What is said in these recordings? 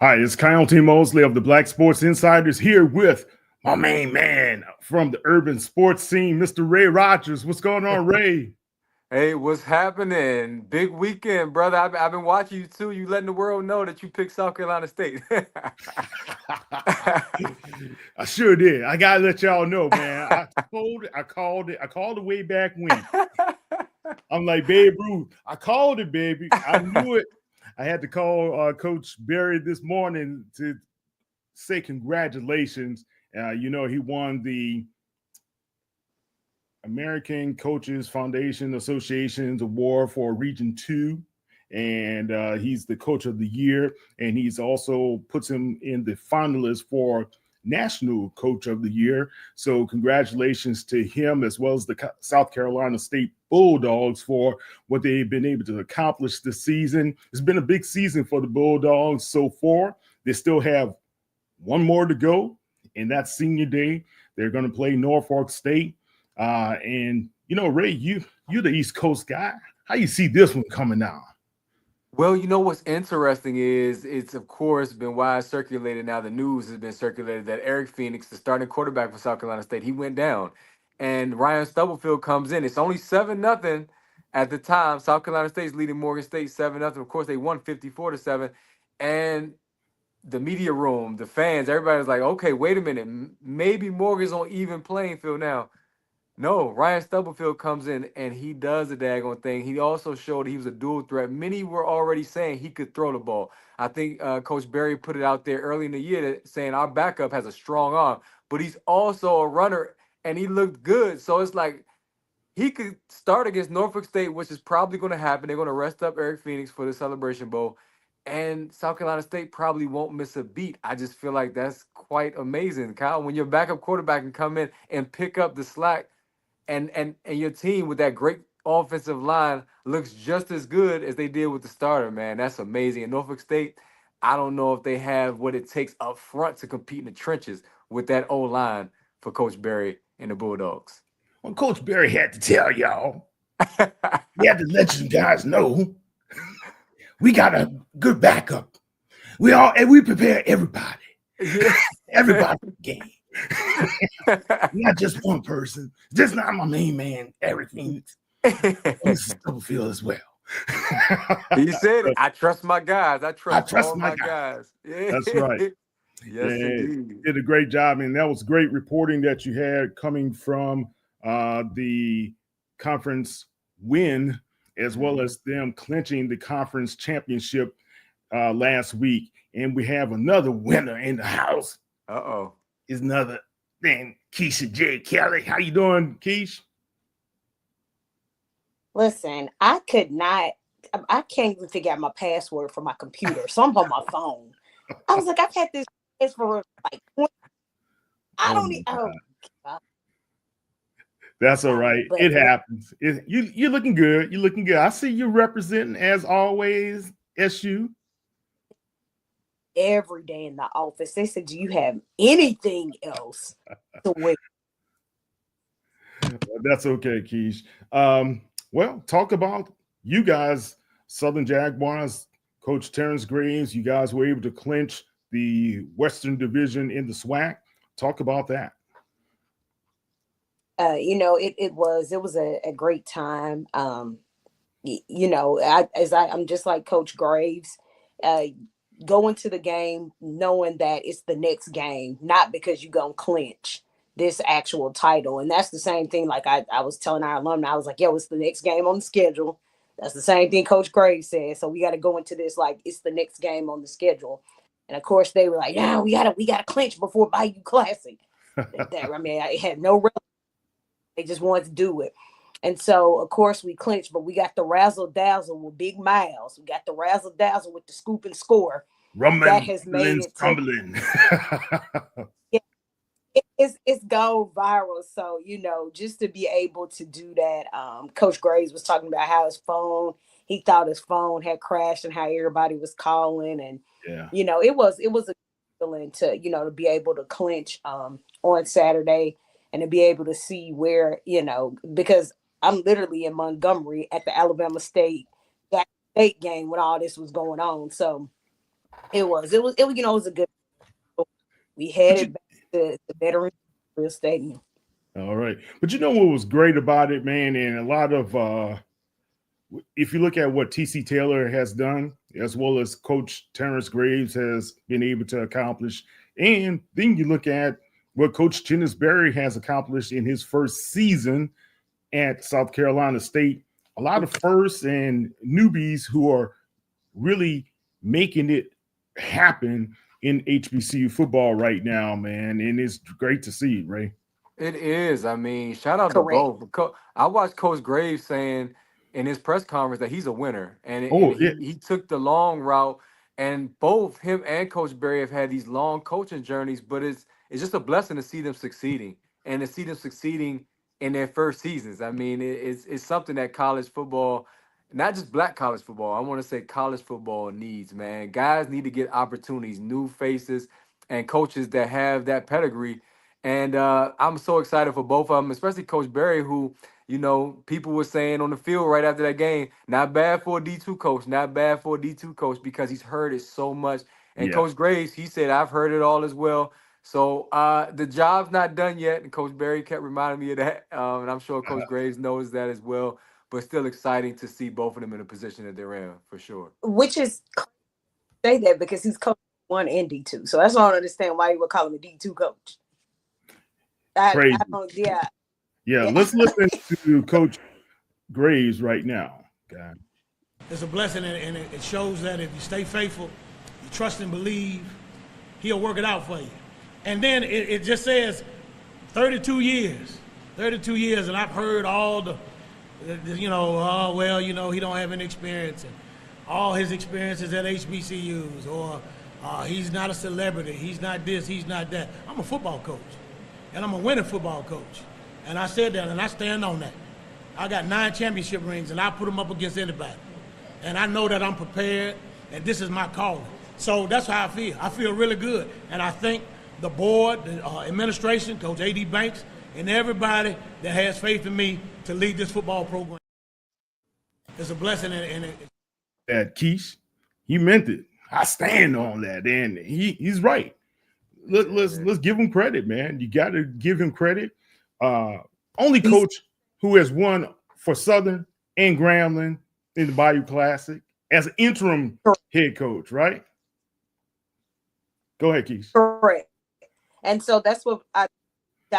Hi, it's Kyle T. Mosley of the Black Sports Insiders here with my main man from the urban sports scene, Mr. Ray Rogers. What's going on, Ray? Hey, what's happening? Big weekend, brother. I've been watching you too. You letting the world know that you picked South Carolina State. I sure did. I gotta let y'all know, man. I called it way back when. I'm like Babe Ruth. I called it, baby. I knew it. I had to call Coach Barry this morning to say congratulations. He won the American Coaches Foundation Association's award for Region 2. And he's the coach of the year. And he's also puts him in the finalists for National Coach of the Year. So congratulations to him as well as the South Carolina State Bulldogs for what they've been able to accomplish this season. It's been a big season for the Bulldogs so far. They still have one more to go, and that's senior day. They're going to play Norfolk State. Ray, you're the East Coast guy. How you see this one coming out? Well, you know what's interesting is it's of course been wide circulated. Now the news has been circulated that Eric Phoenix, the starting quarterback for South Carolina State, he went down, and Ryan Stubblefield comes in. It's only 7-0 at the time. South Carolina State's leading Morgan State 7-0. Of course, they won 54-7, and the media room, the fans, everybody's like, okay, wait a minute, maybe Morgan's on even playing field now. No, Ryan Stubblefield comes in and he does the daggone thing. He also showed he was a dual threat. Many were already saying he could throw the ball. I think Coach Barry put it out there early in the year saying our backup has a strong arm, but he's also a runner and he looked good. So it's like he could start against Norfolk State, which is probably going to happen. They're going to rest up Eric Phoenix for the Celebration Bowl. And South Carolina State probably won't miss a beat. I just feel like that's quite amazing, Kyle. When your backup quarterback can come in and pick up the slack and your team with that great offensive line looks just as good as they did with the starter, man. That's amazing. And Norfolk State, I don't know if they have what it takes up front to compete in the trenches with that O line for Coach Barry and the Bulldogs. Well, Coach Barry had to tell y'all. He had to let you guys know we got a good backup. We prepare everybody. Yeah. Everybody game. Not just one person. Just not my main man, Eric Phoenix. Mrs. Stubblefield as well. He said it. I trust my guys. I trust all my my guys. Yeah. That's right. Yes, indeed. Did a great job, and that was great reporting that you had coming from the conference win, as well as them clinching the conference championship last week. And we have another winner in the house. Uh-oh. Is another thing, Keisha J. Kelly. How you doing, Keish? Listen, I can't even figure out my password for my computer, so I'm on my phone. I was like, I've had this for like 20. I don't need. Oh, God. That's all right. It happens. You're looking good. You're looking good. I see you representing as always, SU. Every day in the office, they said, "Do you have anything else to wear?" That's okay, Keish. Well, talk about you guys, Southern Jaguars, Coach Terence Graves. You guys were able to clinch the Western Division in the SWAC. Talk about that. It was a great time. I'm just like Coach Graves. Going to the game knowing that it's the next game, not because you're going to clinch this actual title. And that's the same thing. Like I was telling our alumni, I was like, yo, it's the next game on the schedule. That's the same thing Coach Graves said. So we got to go into this like it's the next game on the schedule. And of course they were like, no, we gotta clinch before Bayou Classic. I had no real. They just wanted to do it. And so, of course, we clinched, but we got the razzle-dazzle with Big Miles. We got the razzle-dazzle with the scoop and score. That has made it tumbling. It's gone viral. So, just to be able to do that, Coach Graves was talking about how he thought his phone had crashed and how everybody was calling. And, it was a feeling to be able to clinch on Saturday and to be able to see where, because I'm literally in Montgomery at the Alabama State game when all this was going on. So It was you know, it was a good. We headed back to the Veterans Stadium. All right. But you know what was great about it, man, and a lot of if you look at what TC Taylor has done, as well as Coach Terence Graves has been able to accomplish, and then you look at what Coach Chennis Barry has accomplished in his first season at South Carolina State, a lot of firsts and newbies who are really making it happen in HBCU football right now, man, and it's great to see, Ray. It is. I mean, shout out to both. I watched Coach Graves saying in his press conference that he's a winner, and he took the long route. And both him and Coach Barry have had these long coaching journeys, but it's just a blessing to see them succeeding and to see them succeeding in their first seasons. I mean, it's something that college football, not just black college football, I want to say college football needs, man. Guys need to get opportunities, new faces, and coaches that have that pedigree. And I'm so excited for both of them, especially Coach Barry, who, you know, people were saying on the field right after that game, not bad for a D2 coach, not bad for a D2 coach, because he's heard it so much. And Coach Graves, he said, I've heard it all as well. So the job's not done yet. And Coach Barry kept reminding me of that. And I'm sure Coach Graves knows that as well. But still exciting to see both of them in the position that they're in, for sure. Which is, say that because he's coach 1 and D2. So that's why I don't understand why you would call him a D2 coach. Crazy. Yeah, let's listen to Coach Graves right now. God. It's a blessing, and it shows that if you stay faithful, you trust and believe, he'll work it out for you. And then it just says 32 years, and I've heard all the you know, oh, well, you know, he don't have any experience, and all his experiences at HBCUs, or he's not a celebrity, he's not this, he's not that. I'm a football coach. And I'm a winning football coach. And I said that, and I stand on that. I got 9 championship rings, and I put them up against anybody. And I know that I'm prepared, and this is my calling. So that's how I feel. I feel really good. And I thank the board, the administration, Coach A.D. Banks, and everybody that has faith in me to lead this football program. It's a blessing. That Keish, he meant it. I stand on that, and he's right. Let's give him credit, man. You got to give him credit. Only coach who has won for Southern and Grambling in the Bayou Classic as an interim head coach, right? Go ahead, Keith. Correct. And so that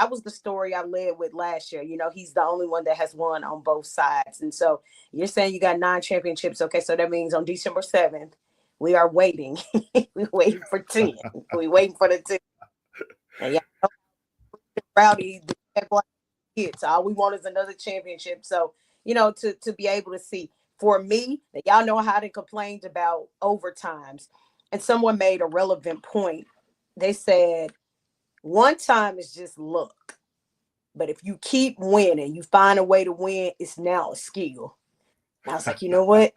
was the story I led with last year. You know, he's the only one that has won on both sides. And so you're saying you got 9 championships. Okay, so that means on December 7th, we are waiting. We're waiting for 10. We're waiting for the 10. And yeah, rowdy kids. All we want is another championship. So, you know, to be able to see, for me, that y'all know how they complained about overtimes. And someone made a relevant point. They said, one time is just luck. But if you keep winning, you find a way to win, it's now a skill. And I was like, you know what?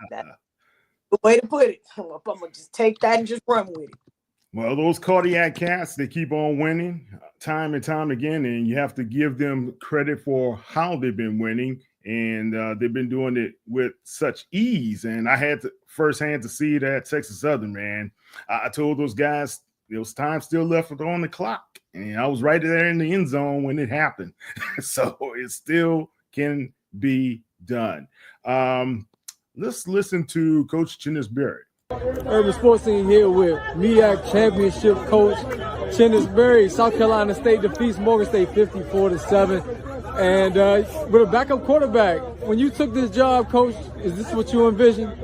Way to put it. I'm gonna just take that and just run with it. Well, those cardiac cats, they keep on winning time and time again, and you have to give them credit for how they've been winning, and they've been doing it with such ease. And I had to firsthand to see it at Texas Southern, man. I told those guys there was time still left on the clock, and I was right there in the end zone when it happened. So it still can be done. Let's listen to Coach Chennis Barry. Urban Sports Team here with MEAC Championship Coach Chennis Barry. South Carolina State defeats Morgan State 54-7. And with a backup quarterback, when you took this job, Coach, is this what you envisioned?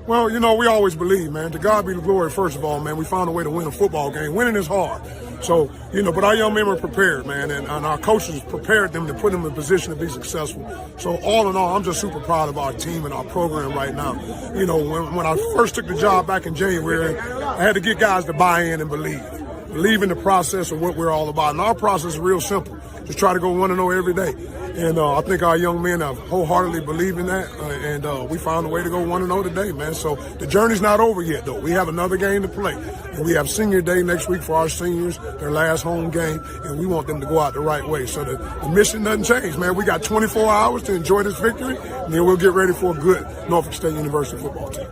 Well, you know, we always believe, man, to God be the glory, first of all, man. We found a way to win a football game. Winning is hard. So, you know, but our young men were prepared, man, and our coaches prepared them to put them in a position to be successful. So all in all, I'm just super proud of our team and our program right now. You know, when I first took the job back in January, I had to get guys to buy in and believe in the process of what we're all about. And our process is real simple. Just try to go 1-0 every day. And I think our young men have wholeheartedly believed in that, and we found a way to go 1-0 today, man. So the journey's not over yet, though. We have another game to play, and we have senior day next week for our seniors, their last home game, and we want them to go out the right way. So the mission doesn't change, man. We got 24 hours to enjoy this victory, and then we'll get ready for a good Norfolk State University football team.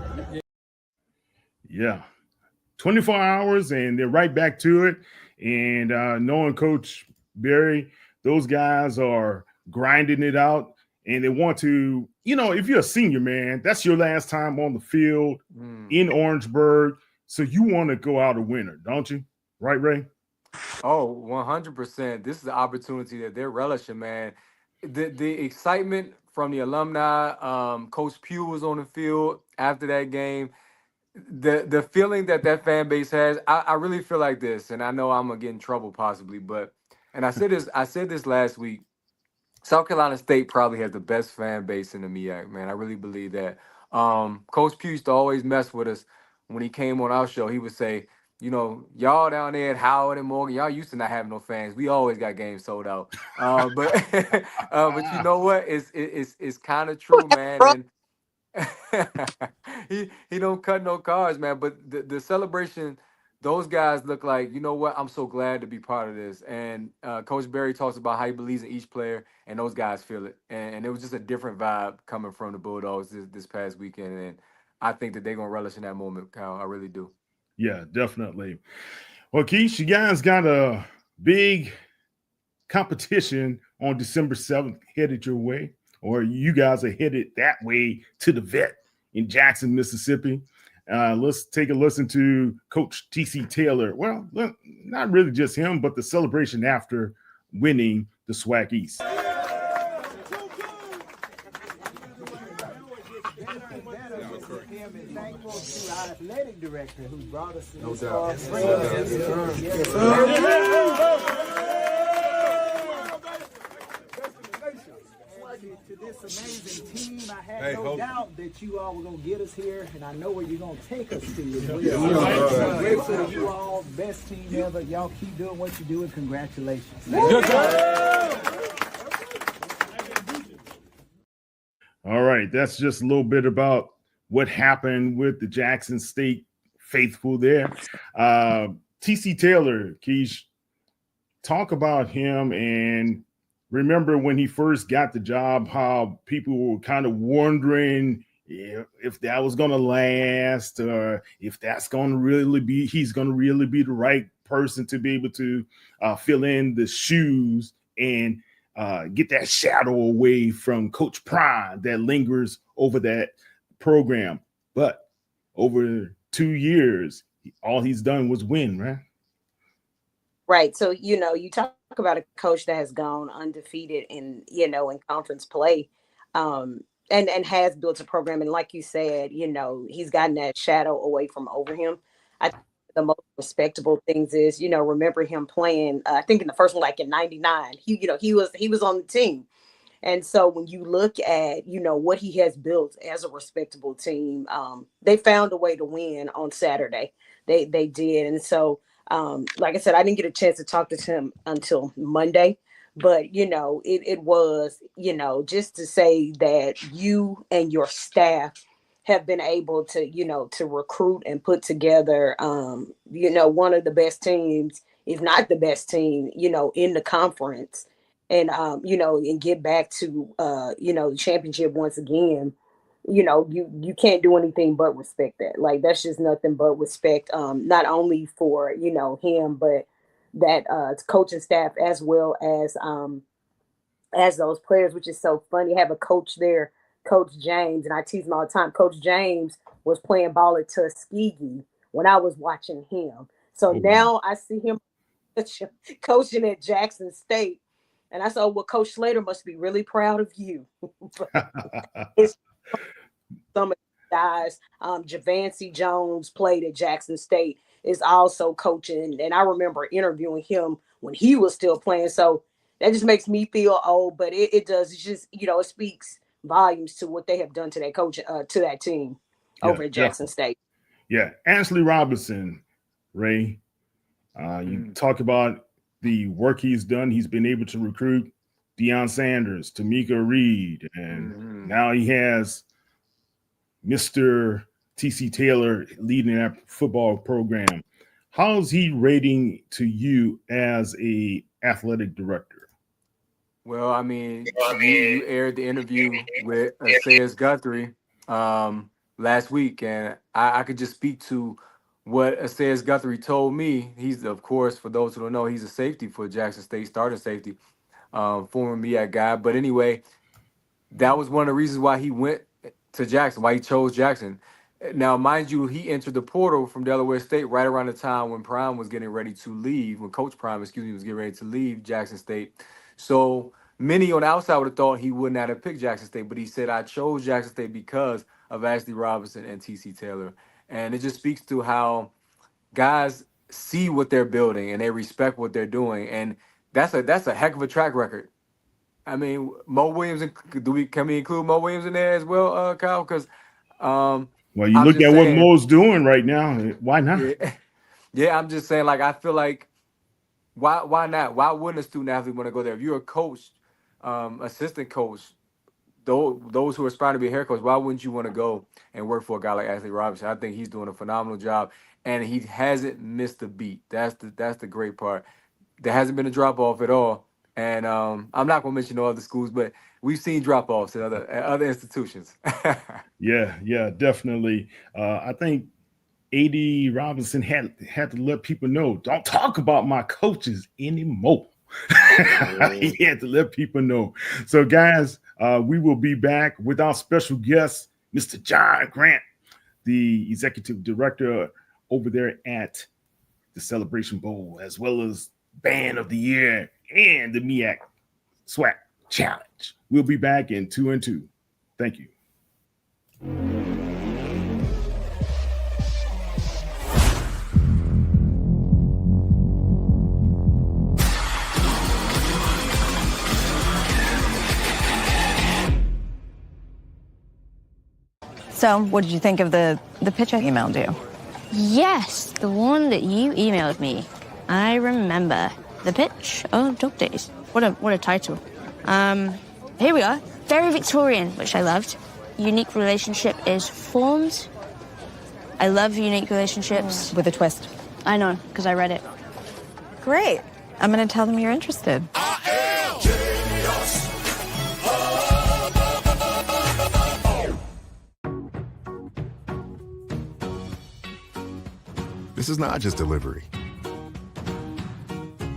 Yeah. 24 hours and they're right back to it. And knowing Coach Barry, those guys are grinding it out and they want to, if you're a senior, man, that's your last time on the field in Orangeburg. So you want to go out a winner, don't you? Right, Ray? Oh, 100%. This is the opportunity that they're relishing, man. The excitement from the alumni, Coach Pugh was on the field after that game. The feeling that fan base has, I really feel like this, and I know I'm gonna get in trouble possibly, and I said this last week. South Carolina State probably has the best fan base in the MEAC, man. I really believe that. Coach Pugh used to always mess with us when he came on our show. He would say, y'all down there at Howard and Morgan, y'all used to not have no fans. We always got games sold out. But but you know what? It's kind of true, man. And he don't cut no cards, man. But the celebration, those guys look like, you know what? I'm so glad to be part of this. And Coach Barry talks about how he believes in each player, and those guys feel it. And it was just a different vibe coming from the Bulldogs this past weekend. And I think that they're gonna relish in that moment, Kyle. I really do. Yeah, definitely. Well, Keith, you guys got a big competition on December 7th headed your way, or you guys are headed that way to the vet in Jackson, Mississippi. Let's take a listen to Coach T.C. Taylor. Well, not really just him, but the celebration after winning the SWAC East. Thankful to our athletic director who brought us No this doubt. To this amazing team, I had no doubt that you all were going to get us here, and I know where you're going to take us to as well. I'm grateful to you all, best team ever. Y'all keep doing what you do, and congratulations. All right, that's just a little bit about what happened with the Jackson State faithful there. T.C. Taylor, Keish, talk about him and remember when he first got the job, how people were kind of wondering if that was going to last or if that's going to really be, he's going to really be the right person to be able to fill in the shoes and get that shadow away from Coach Prime that lingers over that program. But over 2 years, all he's done was win, right? Right. So, you talk about a coach that has gone undefeated in conference play, and has built a program. And like you said, he's gotten that shadow away from over him. I think the most respectable things is, remember him playing, I think in the first one, like in 99, he was on the team. And so when you look at, what he has built as a respectable team, they found a way to win on Saturday. They did. And so, like I said, I didn't get a chance to talk to him until Monday, but it was, just to say that you and your staff have been able to, to recruit and put together, one of the best teams, if not the best team, in the conference, and and get back to the championship once again. You can't do anything but respect that. Like, that's just nothing but respect, not only for him, but that coaching staff, as well as those players, which is so funny. Have a coach there, Coach James, and I tease him all the time. Coach James was playing ball at Tuskegee when I was watching him. So now I see him coaching at Jackson State. And I said, well, Coach Slater must be really proud of you. It's some of the guys, Javancy Jones played at Jackson State, is also coaching. And I remember interviewing him when he was still playing. So that just makes me feel old, but it does. It's just, it speaks volumes to what they have done to that coach, to that team over at Jackson State. Yeah. Ashley Robinson, Ray, you talk about the work he's done. He's been able to recruit Deion Sanders, Tamika Reed, and now he has Mr. T.C. Taylor leading that football program. How's he rating to you as a athletic director? Well, I mean, you aired the interview with Sayers Guthrie last week, and I could just speak to what Asayas Guthrie told me, he's, of course, for those who don't know, he's a safety for Jackson State, starting safety, former MEAC guy. But anyway, that was one of the reasons why he went to Jackson, why he chose Jackson. Now, mind you, he entered the portal from Delaware State right around the time when Prime was getting ready to leave, when Coach Prime, was getting ready to leave Jackson State. So many on the outside would have thought he would not have picked Jackson State, but he said, I chose Jackson State because of Ashley Robinson and T.C. Taylor. And it just speaks to how guys see what they're building and they respect what they're doing. And that's a heck of a track record. I mean, Mo Williams, can we include Mo Williams in there as well, Kyle? Because well, you I'm look just at what saying, Mo's doing right now. Why not? yeah, I'm just saying, like, I feel like why not? Why wouldn't a student athlete want to go there? If you're a coach, assistant coach, those who are aspiring to be a hair coach, why wouldn't you want to go and work for a guy like Ashley Robinson? I think he's doing a phenomenal job, and he hasn't missed a beat. That's the great part. There hasn't been a drop off at all. And I'm not going to mention no other schools, but we've seen drop-offs at other institutions. Yeah, definitely. I think A.D. Robinson had to let people know, don't talk about my coaches anymore. He had to let people know. So, guys, we will be back with our special guest, Mr. John Grant, the executive director over there at the Celebration Bowl, as well as Band of the Year and the MEAC SWAC Challenge. We'll be back in 2 and 2. Thank you. So, what did you think of the pitch I emailed you? Yes, the one that you emailed me. I remember. The pitch of Dog Days. What a title. Here we are. Very Victorian, which I loved. Unique relationship is formed. I love unique relationships. With a twist. I know, because I read it. Great. I'm going to tell them you're interested. This is not just delivery.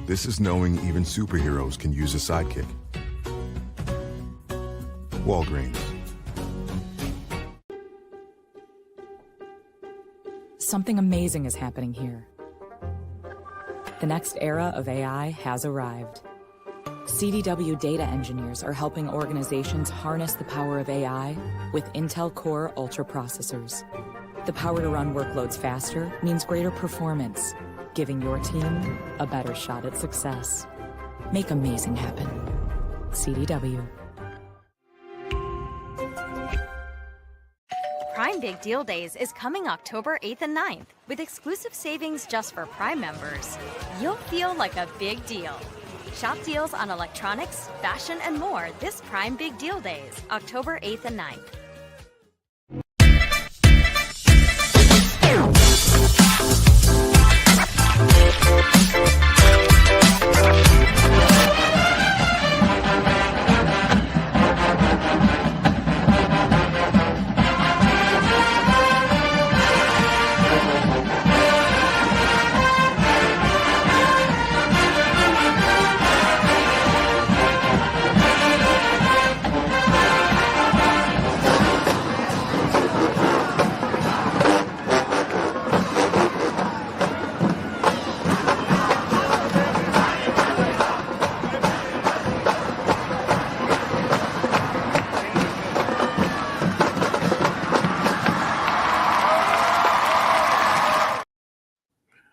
This is knowing even superheroes can use a sidekick. Walgreens. Something amazing is happening here. The next era of AI has arrived. CDW data engineers are helping organizations harness the power of AI with Intel Core Ultra processors. The power to run workloads faster means greater performance, giving your team a better shot at success. Make amazing happen. CDW. Prime Big Deal Days is coming October 8th and 9th. With exclusive savings just for Prime members, you'll feel like a big deal. Shop deals on electronics, fashion, and more this Prime Big Deal Days, October 8th and 9th.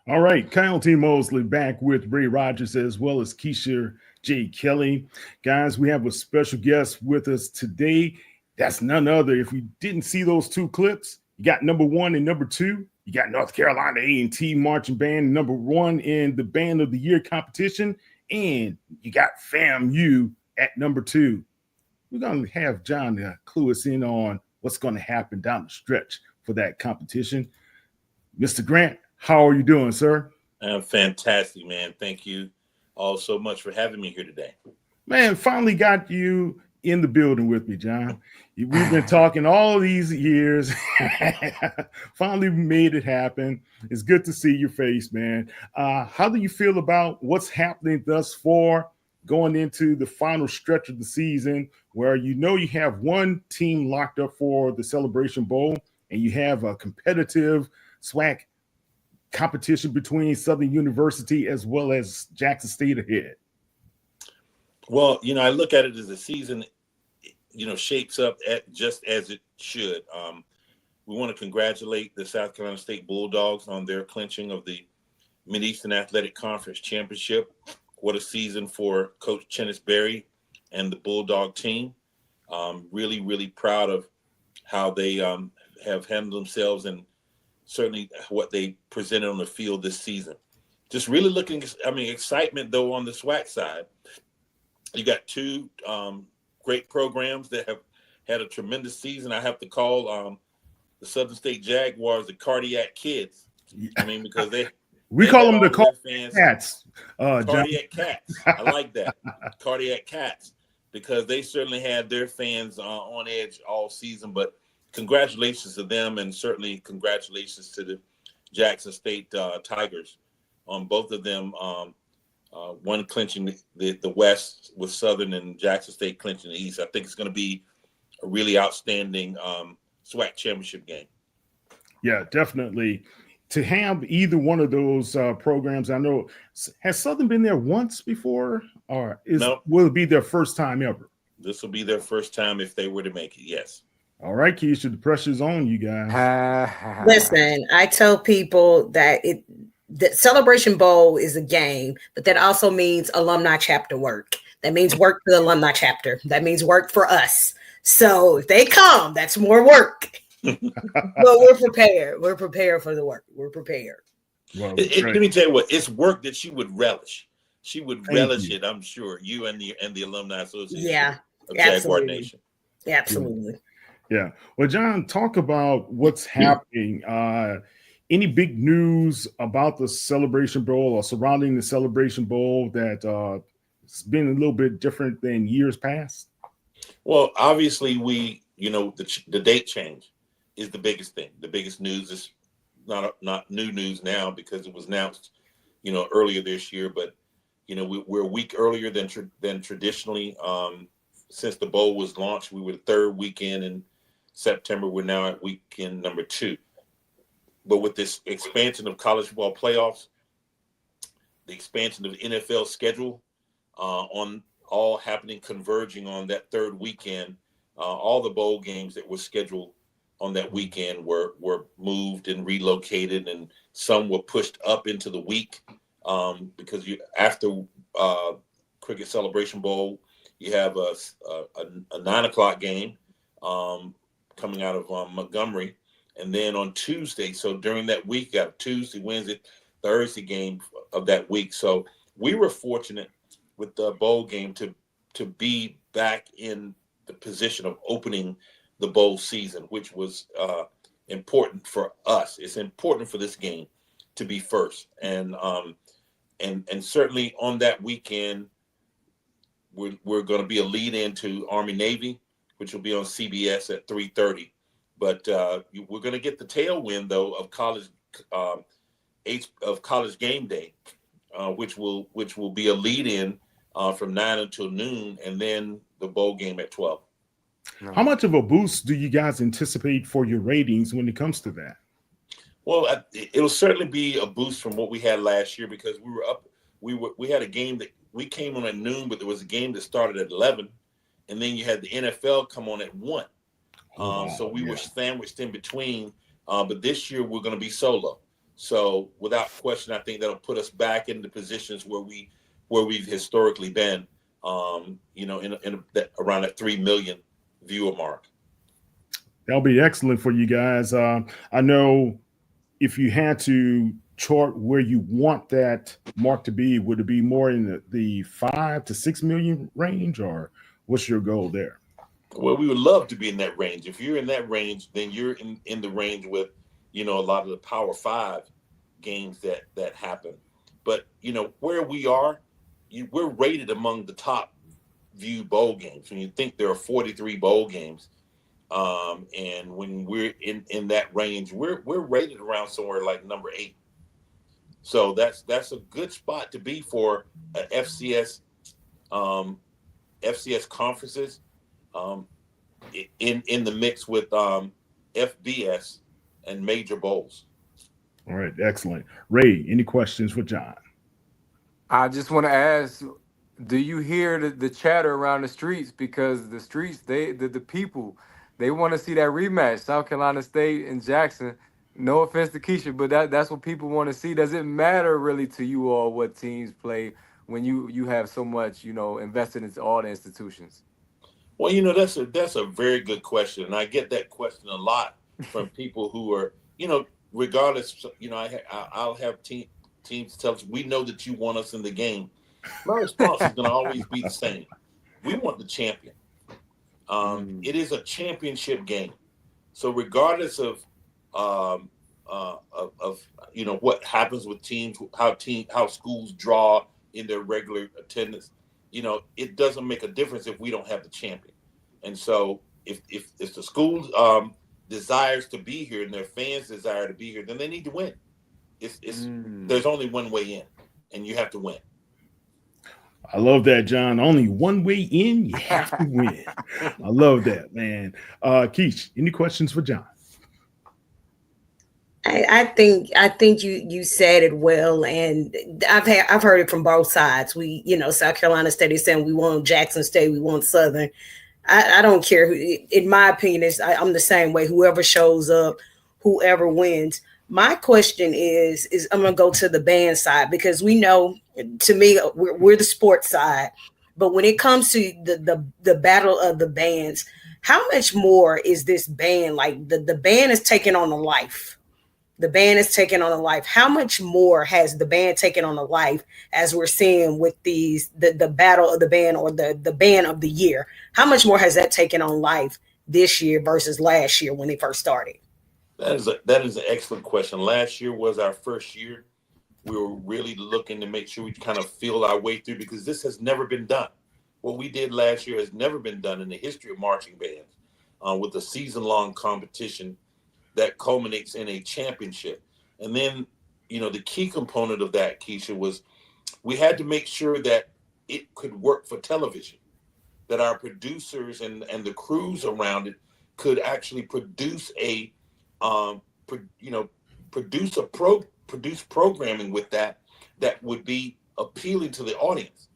All right, Kyle T. Mosley back with Ray Rogers as well as Keisha J. Kelly. Guys, we have a special guest with us today. That's none other. If you didn't see those two clips, you got number 1 and number 2. You got North Carolina A&T Marching Band, number 1 in the Band of the Year competition. And you got FAMU at number 2. We're going to have John clue us in on what's going to happen down the stretch for that competition. Mr. Grant, how are you doing, sir? I'm fantastic, man. Thank you all so much for having me here today. Man, finally got you in the building with me, John. We've been talking all these years. Finally made it happen. It's good to see your face, man. How do you feel about what's happening thus far, going into the final stretch of the season, where you have one team locked up for the Celebration Bowl, and you have a competitive SWAC competition between Southern University as well as Jackson State ahead? Well, I look at it as the season, shapes up just as it should. We want to congratulate the South Carolina State Bulldogs on their clinching of the Mid-Eastern Athletic Conference Championship. What a season for Coach Chennis Barry and the Bulldog team. Really, really proud of how they have handled themselves and certainly what they presented on the field this season. Just really excitement, though, on the SWAC side. You got two great programs that have had a tremendous season. I have to call the Southern State Jaguars the Cardiac Kids. Because we call them the Cardiac Cats. Cardiac Cats. I like that. Cardiac Cats, because they certainly had their fans on edge all season. But congratulations to them, and certainly congratulations to the Jackson State Tigers on both of them. One clinching the West with Southern, and Jackson State clinching the East. I think it's going to be a really outstanding SWAC championship game. Yeah, definitely. To have either one of those programs, I know, has Southern been there once before, or will it be their first time ever? This will be their first time if they were to make it, yes. All right, Keisha, the pressure's on you guys. Listen, I tell people that the Celebration Bowl is a game, but that also means alumni chapter work. That means work for the alumni chapter. That means work for us. So if they come, that's more work. But we're prepared. We're prepared for the work. We're prepared. Well, let me tell you what, it's work that she would relish. She would relish it, I'm sure. You and the Alumni Association of Jaguar Nation. Absolutely. Yeah. Well, John, talk about what's happening. Any big news about the Celebration Bowl or surrounding the Celebration Bowl that it's been a little bit different than years past? Well, obviously, the date change is the biggest thing. The biggest news is not new news now, because it was announced, earlier this year. But we're a week earlier than traditionally. Since the bowl was launched, we were the third weekend in September. We're now at weekend number 2. But with this expansion of college football playoffs, the expansion of the NFL schedule, on all happening, converging on that third weekend, all the bowl games that were scheduled on that weekend were moved and relocated, and some were pushed up into the week, because after Cricket Celebration Bowl, you have a 9:00 game coming out of Montgomery. And then on Tuesday, so during that week, got a Tuesday, Wednesday, Thursday game of that week. So we were fortunate with the bowl game to be back in the position of opening the bowl season, which was important for us. It's important for this game to be first. And certainly on that weekend, we're going to be a lead into Army Navy, which will be on CBS at 3:30. But we're going to get the tailwind, though, of college game day, which will be a lead-in from 9 until noon, and then the bowl game at 12. How much of a boost do you guys anticipate for your ratings when it comes to that? Well, it'll certainly be a boost from what we had last year, because we were up. We had a game that we came on at noon, but there was a game that started at 11, and then you had the NFL come on at 1. So we were sandwiched in between, but this year we're going to be solo. So without question, I think that'll put us back into positions where we've historically been, around that 3 million viewer mark. That'll be excellent for you guys. I know if you had to chart where you want that mark to be, would it be more in the 5 to 6 million range, or what's your goal there? Well, we would love to be in that range. If you're in that range, then you're in the range with, a lot of the Power 5 games that happen. But, where we are, we're rated among the top view bowl games. When you think there are 43 bowl games, and when we're in that range, we're rated around somewhere like number 8. So that's a good spot to be for FCS conferences, in the mix with FBS and major bowls. All right, excellent. Ray, any questions for John? I just want to ask, do you hear the chatter around the streets? Because the streets, the people, they want to see that rematch, South Carolina State and Jackson. No offense to Keisha, but that's what people want to see. Does it matter really to you all what teams play when you have so much, invested into all the institutions? Well, that's a very good question, and I get that question a lot from people who are, regardless. I'll have teams tell us, we know that you want us in the game. My response is going to always be the same. We want the champion. It is a championship game, so regardless of what happens with teams, how schools draw in their regular attendance, it doesn't make a difference if we don't have the champion. And so if the school desires to be here and their fans desire to be here, then they need to win. There's only one way in, and you have to win. I love that, John. Only one way in, you have to win. I love that, man. Keish, any questions for John? I think you said it well, and I've heard it from both sides. South Carolina State is saying we want Jackson State, we want Southern. I don't care. In my opinion, I'm the same way. Whoever shows up, whoever wins. My question is I'm gonna go to the band side, because we know, to me, we're the sports side, but when it comes to the battle of the bands, how much more is this band? Like the band is taking on a life. The band is taking on a life. How much more has the band taken on a life, as we're seeing with the battle of the band, or the band of the year? How much more has that taken on life this year versus last year when they first started? That is an excellent question. Last year was our first year. We were really looking to make sure we kind of feel our way through, because this has never been done. What we did last year has never been done in the history of marching bands, with a season-long competition that culminates in a championship. And then, the key component of that, Keisha, was we had to make sure that it could work for television, that our producers and the crews around it could actually produce produce programming with that would be appealing to the audience.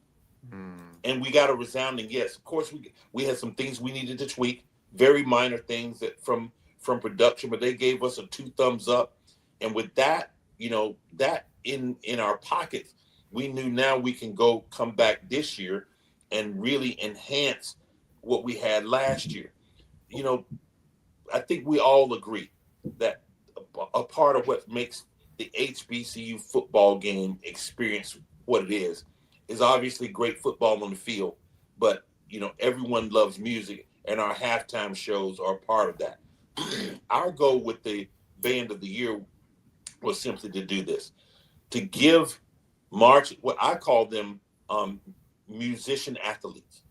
And we got a resounding yes. Of course, we had some things we needed to tweak, very minor things that from production, but they gave us a 2 thumbs up. And with that, that in our pockets, we knew now we can come back this year and really enhance what we had last year. I think we all agree that a part of what makes the HBCU football game experience what it is obviously great football on the field, but everyone loves music, and our halftime shows are a part of that. Our goal with the band of the year was simply to do this, to give what I call them musician athletes,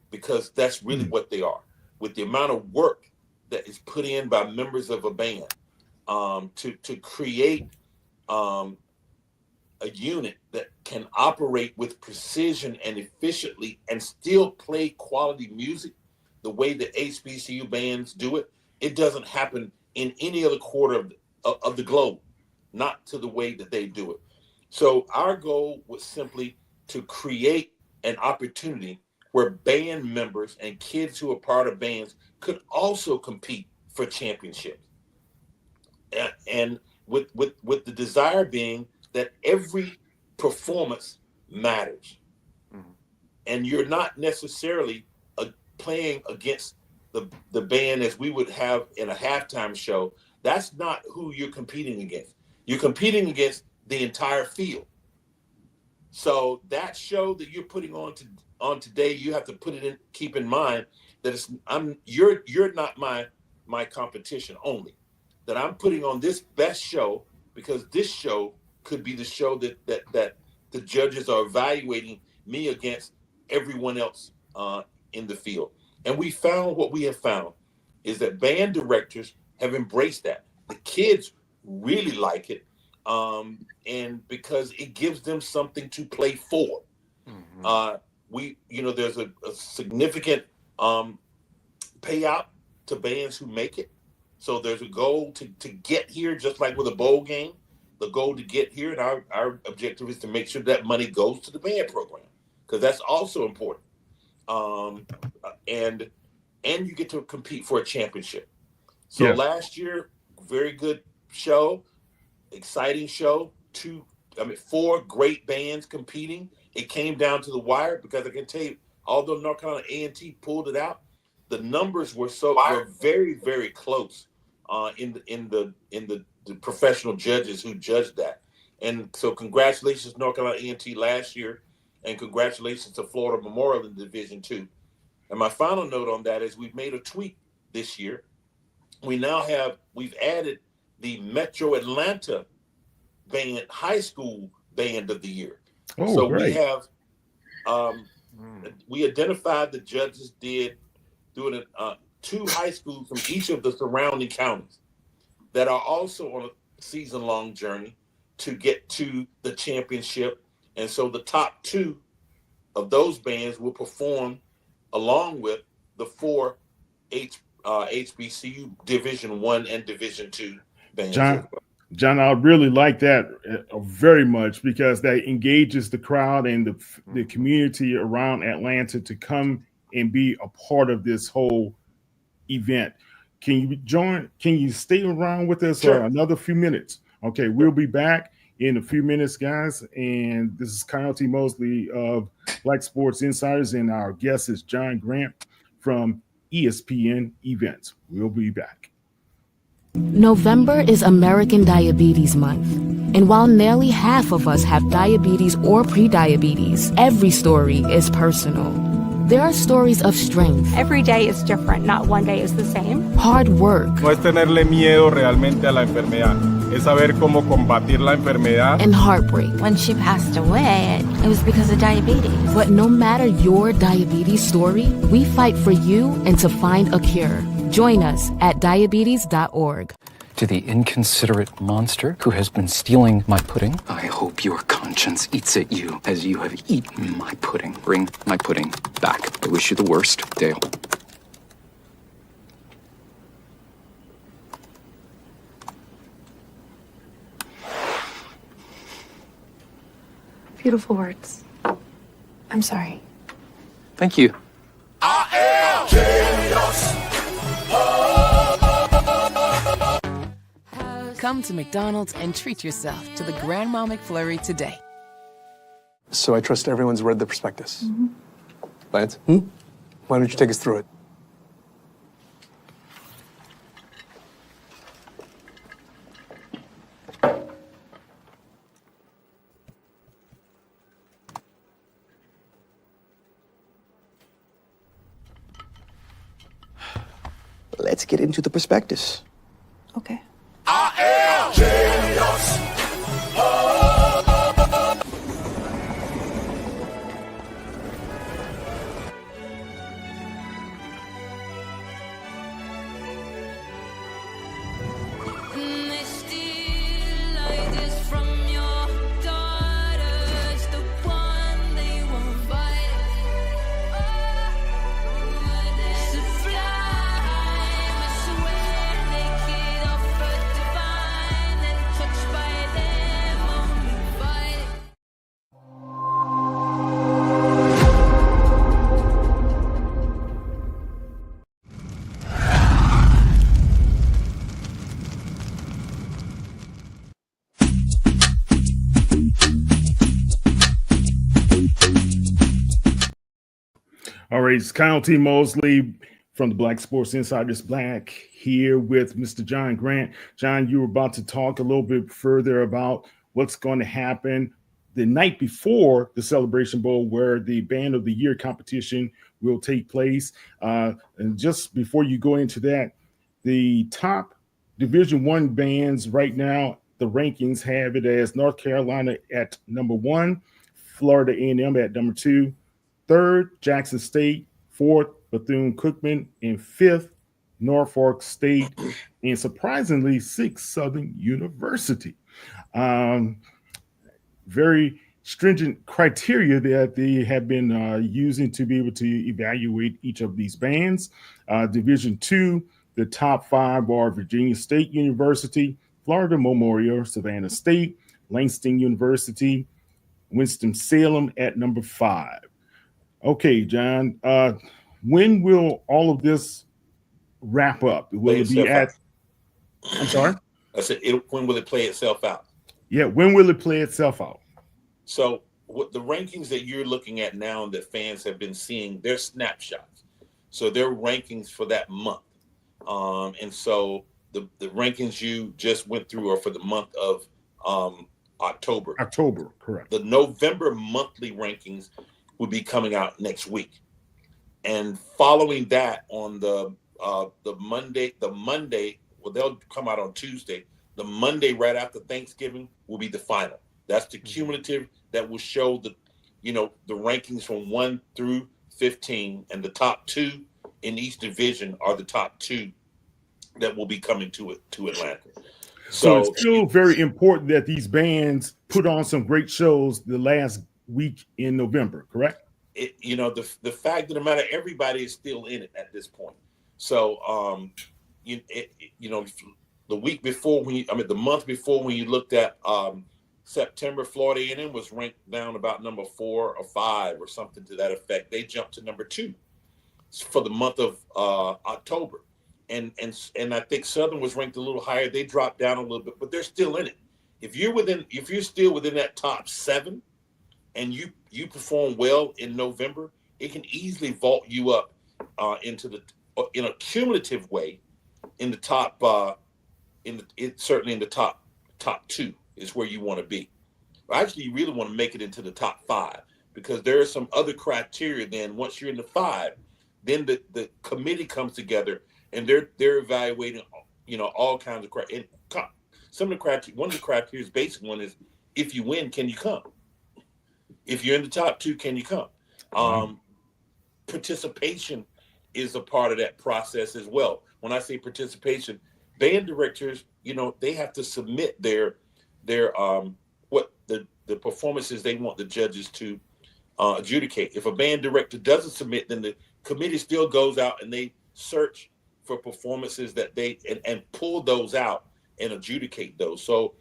because that's really what they are. With the amount of work that is put in by members of a band to create a unit that can operate with precision and efficiently and still play quality music the way that HBCU bands do it, it doesn't happen in any other quarter of the globe, not to the way that they do it. So our goal was simply to create an opportunity where band members and kids who are part of bands could also compete for championships. And with the desire being that every performance matters. Mm-hmm. And you're not necessarily playing against the band as we would have in a halftime show. That's not who you're competing against. You're competing against the entire field. So that show that you're putting on today, you have to keep in mind that you're not my competition only. That I'm putting on this best show because this show could be the show that the judges are evaluating me against everyone else in the field. And we found what we have found is that band directors have embraced that. The kids really like it, and because it gives them something to play for. There's a significant payout to bands who make it. So there's a goal to get here, just like with a bowl game, the goal to get here. And our objective is to make sure that money goes to the band program, because that's also important. And you get to compete for a championship. So last year, very good show, exciting show. 4 great bands competing. It came down to the wire, because I can tell you, although North Carolina A&T pulled it out, the numbers were very, very close in the professional judges who judged that. And so congratulations North Carolina A&T last year, and congratulations to Florida Memorial in Division II. And my final note on that is we've made a tweak this year. We've added the Metro Atlanta band, high school band of the year. So great. We have we identified, the judges did, doing 2 high schools from each of the surrounding counties that are also on a season-long journey to get to the championship. And so the top 2 of those bands will perform along with the 4 HBCU Division I and Division II bands. John, I really like that very much, because that engages the crowd and the community around Atlanta to come and be a part of this whole event. Can you stay around with us for another few minutes? Okay, we'll be back in a few minutes, guys. And this is Kyle T. Mosley of Black Sports Insiders, and our guest is John Grant from ESPN Events. We'll be back. November is American Diabetes Month. And while nearly half of us have diabetes or prediabetes, every story is personal. There are stories of strength. Every day is different, not one day is the same. Hard work. No es tenerle miedo realmente a la enfermedad. Es saber cómo combatir la enfermedad. And heartbreak. When she passed away, it was because of diabetes. But no matter your diabetes story, we fight for you and to find a cure. Join us at diabetes.org. To the inconsiderate monster who has been stealing my pudding, I hope your conscience eats at you as you have eaten my pudding. Bring my pudding back. I wish you the worst, Dale. Beautiful words. I'm sorry. Thank you. I am genius. Come to McDonald's and treat yourself to the Grandma McFlurry today. So I trust everyone's read the prospectus. Lance, why don't you take us through it? Let's get into the prospectus. Okay. I am genius. All right, it's Kyle T. Mosley from the Black Sports Insiders Black here with Mr. John Grant. John, you were about to talk a little bit further about what's going to happen the night before the Celebration Bowl, where the Band of the Year competition will take place. And just before you go into that, the top Division I bands right now, the rankings have it as North Carolina at number 1, Florida A&M at number 2, third, Jackson State, fourth, Bethune-Cookman, and fifth, Norfolk State, and surprisingly, sixth, Southern University. Very stringent criteria that they have been using to be able to evaluate each of these bands. Division two, the top five are Virginia State University, Florida Memorial, Savannah State, Langston University, Winston-Salem at number 5. Okay, John, when will all of this wrap up? Will it be at? I'm sorry? I said, when will it play itself out? Yeah, when will it play itself out? So what the rankings that you're looking at now that fans have been seeing, they're snapshots. So they're rankings for that month. And so the rankings you just went through are for the month of October. October, correct. The November monthly rankings will be coming out next week. And following that on the Monday, well, they'll come out on Tuesday. The Monday right after Thanksgiving will be the final. That's the cumulative that will show the rankings from 1 through 15, and the top 2 in each division are the top 2 that will be coming to Atlanta. So it's still very important that these bands put on some great shows the last week in November, correct? The fact of the matter, everybody is still in it at this point. So the week before, the month before, when you looked at September, Florida A&M was ranked down about number 4 or 5 or something to that effect. They jumped to number 2 for the month of October, and I think Southern was ranked a little higher. They dropped down a little bit, but they're still in it. If you're still within that top 7, and you perform well in November, it can easily vault you up in a cumulative way in the top certainly in the top 2 is where you want to be. Actually, you really want to make it into the top 5, because there are some other criteria. Then once you're in the 5, then the committee comes together and they're evaluating all kinds of criteria. Some of the criteria, one of the criteria, basic one is, if you win, can you come? If you're in the top 2, can you come? Participation is a part of that process as well. When I say participation, band directors, they have to submit their what the performances they want the judges to adjudicate. If a band director doesn't submit, then the committee still goes out and they search for performances that they and pull those out and adjudicate those. So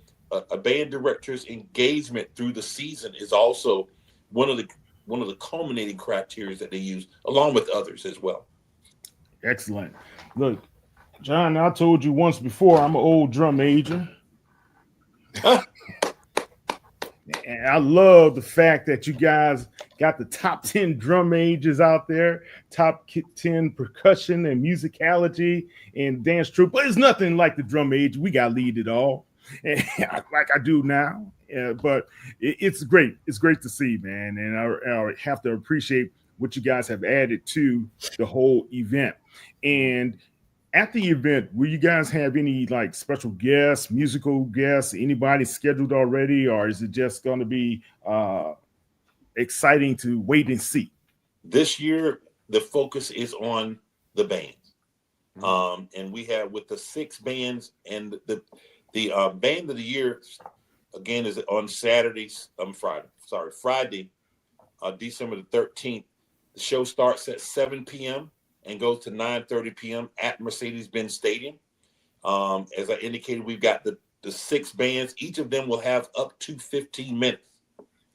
a band director's engagement through the season is also one of the culminating criteria that they use, along with others as well. Excellent. Look, John, I told you once before, I'm an old drum major. And I love the fact that you guys got the top 10 drum majors out there, top 10 percussion and musicality and dance troupe. But it's nothing like the drum major. We got to lead it all, like I do now. But it's great. It's great to see, man. And I have to appreciate what you guys have added to the whole event. And at the event, will you guys have any special guests, musical guests, anybody scheduled already, or is it just going to be exciting to wait and see? This year, the focus is on the bands. And we have, with the 6 bands, and the band of the year, again, is on Friday, December the 13th. The show starts at 7 p.m. and goes to 9:30 p.m. at Mercedes-Benz Stadium. As I indicated, we've got the 6 bands. Each of them will have up to 15 minutes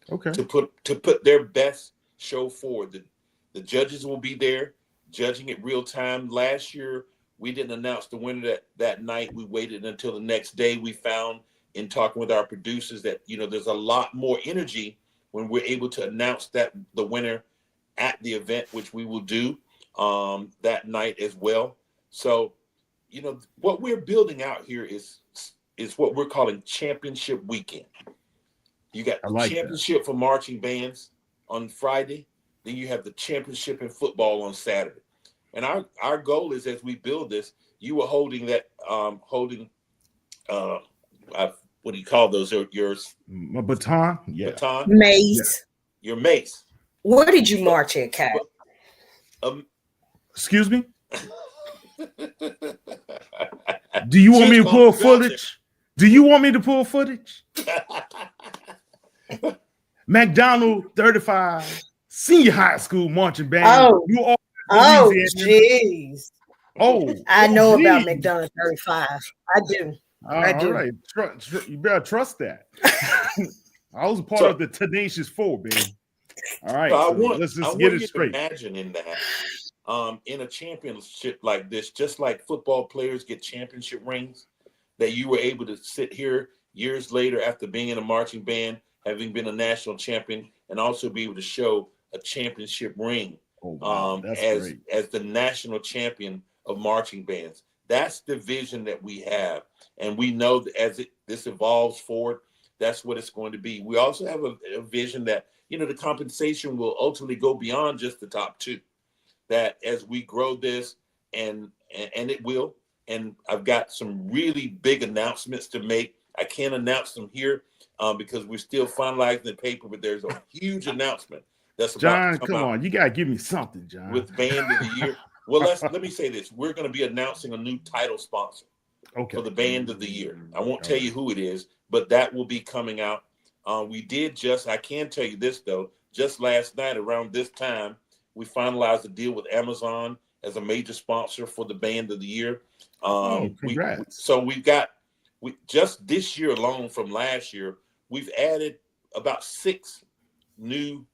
to put their best show forward. The judges will be there judging it real time. Last year, we didn't announce the winner that night. We waited until the next day. We found, in talking with our producers, that there's a lot more energy when we're able to announce the winner at the event, which we will do that night as well. So, what we're building out here is what we're calling championship weekend. You got the championship for marching bands on Friday, then you have the championship in football on Saturday. And our goal is, as we build this, you are holding that what do you call those? Yours? A baton? Yeah. Baton? Mace. Yeah. Your mace. Where did you march at, Kai? Excuse me? Do you want me to pull footage? Do you want me to pull footage? McDonald 35 Senior High School Marching Band. Oh, jeez. Oh, I know about geez. McDonald 35. I do. I do. All right. You better trust that. I was a part of the Tenacious Four, baby. All right. So let's just I get want it you straight. to imagine in that, in a championship like this, just like football players get championship rings, that you were able to sit here years later after being in a marching band, having been a national champion, and also be able to show a championship ring as the national champion of marching bands. That's the vision that we have. And we know that as this evolves forward, that's what it's going to be. We also have a vision that, the compensation will ultimately go beyond just the top two. That as we grow this, and it will, and I've got some really big announcements to make. I can't announce them here because we're still finalizing the paper, but there's a huge announcement that's about to come out. On, you gotta give me something, John. With Band of the Year. Well, let me say this: we're going to be announcing a new title sponsor for the Band of the Year. I won't tell you who it is, but that will be coming out. I can tell you this though, just last night around this time, we finalized a deal with Amazon as a major sponsor for the Band of the Year. Congrats. We just this year alone from last year, we've added about 6 new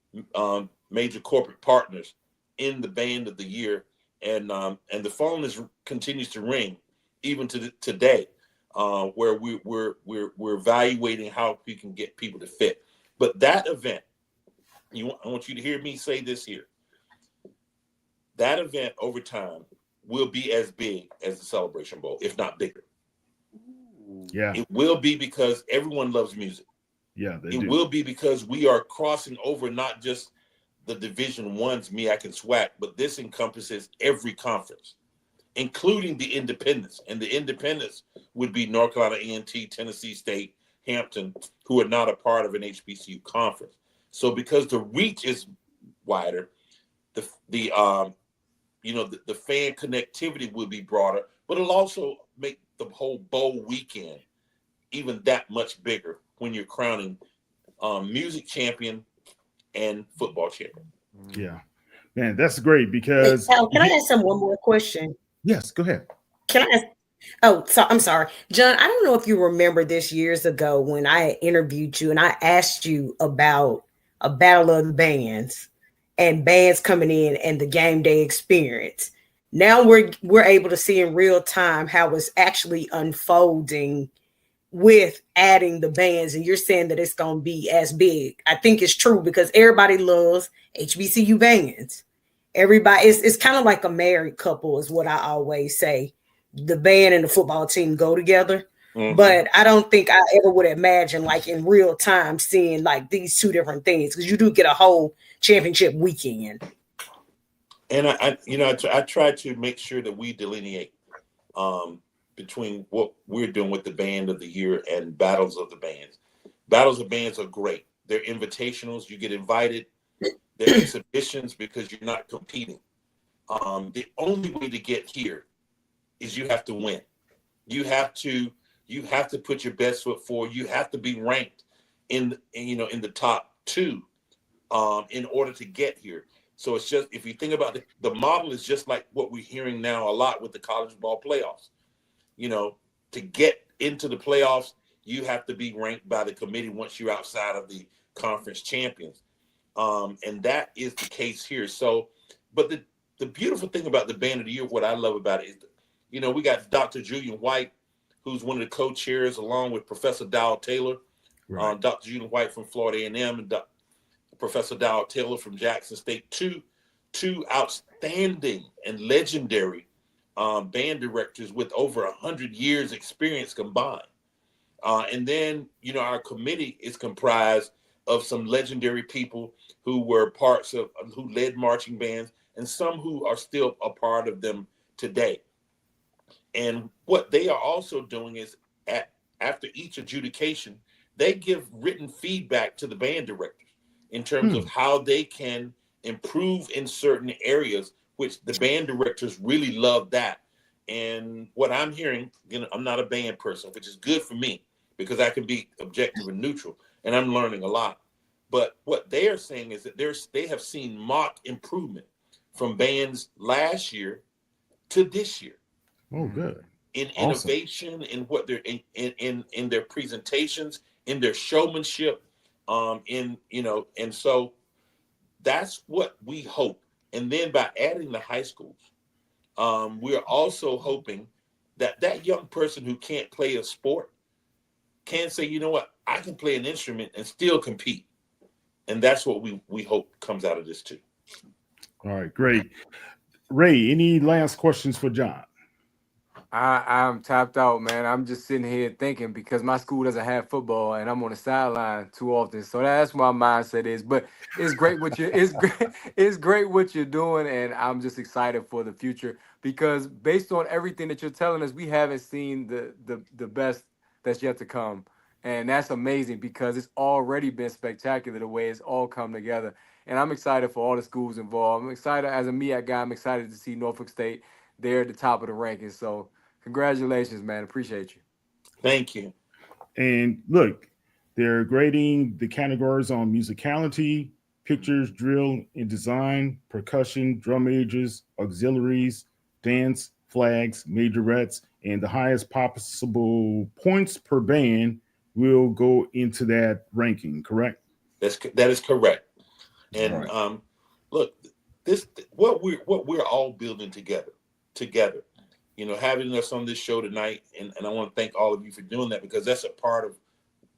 major corporate partners in the Band of the Year, and the phone continues to ring even to today, where we're evaluating how we can get people to fit. But that event, I want you to hear me say this here. That event over time will be as big as the Celebration Bowl, if not bigger. Yeah. It will be because everyone loves music. Yeah, it will be because we are crossing over not just the Division I's MEAC and SWAC, but this encompasses every conference, including the independents. And the independents would be North Carolina A&T, Tennessee State, Hampton, who are not a part of an HBCU conference. So because the reach is wider, the fan connectivity will be broader, but it'll also make the whole bowl weekend even that much bigger when you're crowning music champion and football champion. Yeah, man, that's great because. Hey, can I ask one more question? Yes, go ahead. Can I ask? Oh, so I'm sorry, John. I don't know if you remember this years ago when I interviewed you and I asked you about a battle of the bands and bands coming in and the game day experience. Now we're able to see in real time how it's actually unfolding with adding the bands, and you're saying that it's going to be as big. I think it's true because everybody loves HBCU bands. Everybody, it's kind of like a married couple is what I always say. The band and the football team go together. Mm-hmm. But I don't think I ever would imagine like in real time seeing like these two different things, because you do get a whole championship weekend. And I try to make sure that we delineate between what we're doing with the Band of the Year and Battles of the Bands. Battles of Bands are great. They're invitationals. You get invited. They're exhibitions because you're not competing. The only way to get here is you have to win. You have to put your best foot forward. You have to be ranked in the top 2 in order to get here. So it's just, if you think about the model is just like what we're hearing now a lot with the college ball playoffs. To get into the playoffs, you have to be ranked by the committee once you're outside of the conference champions. And that is the case here. So, but the beautiful thing about the Band of the Year, what I love about it is, we got Dr. Julian White, who's one of the co-chairs, along with Professor Dowell Taylor, right. Dr. Julian White from Florida A&M, and Professor Dowell Taylor from Jackson State, two outstanding and legendary band directors with over 100 years experience combined. And then, our committee is comprised of some legendary people who were who led marching bands, and some who are still a part of them today. And what they are also doing is after each adjudication, they give written feedback to the band directors. in terms of how they can improve in certain areas, which the band directors really love that. And what I'm hearing, I'm not a band person, which is good for me because I can be objective and neutral, and I'm learning a lot. But what they are saying is that they have seen marked improvement from bands last year to this year. Oh, good. In Awesome. innovation, in what they're in their presentations, in their showmanship, and so that's what we hope. And then by adding the high schools, we are also hoping that that young person who can't play a sport can say, you know what, I can play an instrument and still compete. And that's what we hope comes out of this too. All right, great. Ray, any last questions for John? I'm tapped out, man. I'm just sitting here thinking because my school doesn't have football and I'm on the sideline too often. So that's what my mindset is. But it's great what it's great what you're doing, and I'm just excited for the future because based on everything that you're telling us, we haven't seen the best that's yet to come. And that's amazing because it's already been spectacular the way it's all come together. And I'm excited for all the schools involved. I'm excited as a MEAC guy. I'm excited to see Norfolk State there at the top of the rankings. So congratulations, man. Appreciate you. Thank you. And look, they're grading the categories on musicality, pictures, drill and design, percussion, drum majors, auxiliaries, dance, flags, majorettes, and the highest possible points per band will go into that ranking, correct? That is correct. And right. Look, this what we're all building together. Having us on this show tonight, and I want to thank all of you for doing that because that's a part of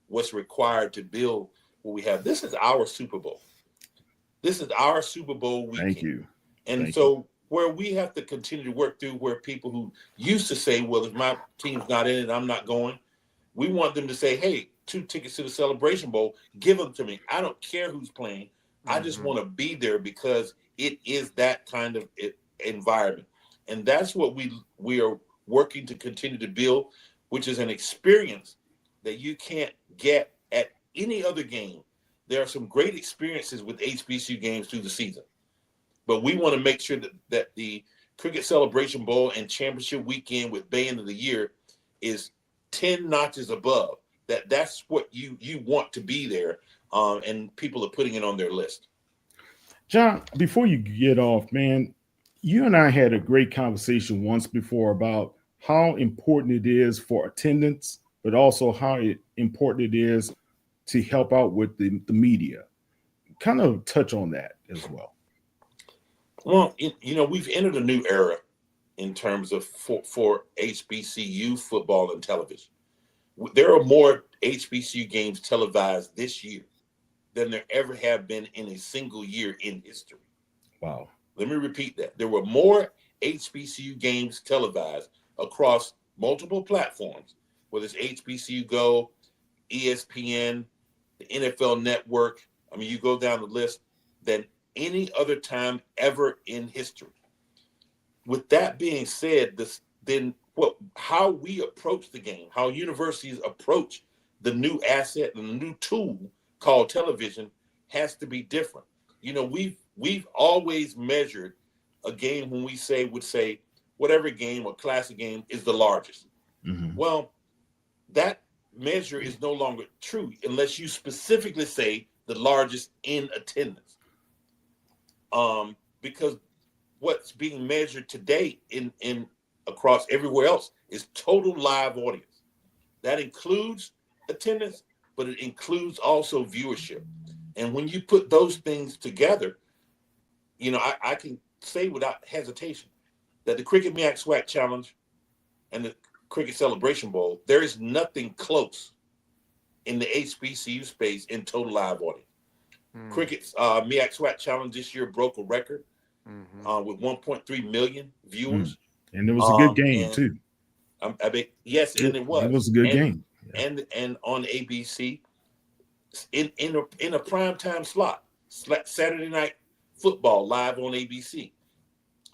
what's required to build what we have. This is our Super Bowl. This is our Super Bowl weekend. Thank you. And so where we have to continue to work through where people who used to say, well, if my team's not in it, I'm not going. We want them to say, hey, 2 tickets to the Celebration Bowl, give them to me. I don't care who's playing. I just want to be there because it is that kind of environment. And that's what we are working to continue to build, which is an experience that you can't get at any other game. There are some great experiences with HBCU games through the season. But we want to make sure that the Cricket Celebration Bowl and Championship Weekend with Band of the Year is 10 notches above. That's what you want to be there, and people are putting it on their list. John, before you get off, man, you and I had a great conversation once before about how important it is for attendance, but also how important it is to help out with the media. Kind of touch on that as well. Well, we've entered a new era in terms of for HBCU football and television. There are more HBCU games televised this year than there ever have been in a single year in history. Wow. Let me repeat that. There were more HBCU games televised across multiple platforms, whether it's HBCU Go, ESPN, the NFL Network. I mean, you go down the list, than any other time ever in history. With that being said, how we approach the game, how universities approach the new asset and the new tool called television has to be different. We've always measured a game when we would say whatever game or classic game is the largest. Mm-hmm. Well, that measure is no longer true unless you specifically say the largest in attendance. Because what's being measured today in across everywhere else is total live audience. That includes attendance, but it includes also viewership. And when you put those things together, I can say without hesitation that the Cricket MEAC SWAC Challenge and the Cricket Celebration Bowl, there is nothing close in the HBCU space in total live audience. Cricket's MEAC SWAC Challenge this year broke a record with 1.3 million viewers. And it was a good game, too. Yes, and it was. It was a good game. And on ABC in a primetime slot, Saturday Night Football live on ABC.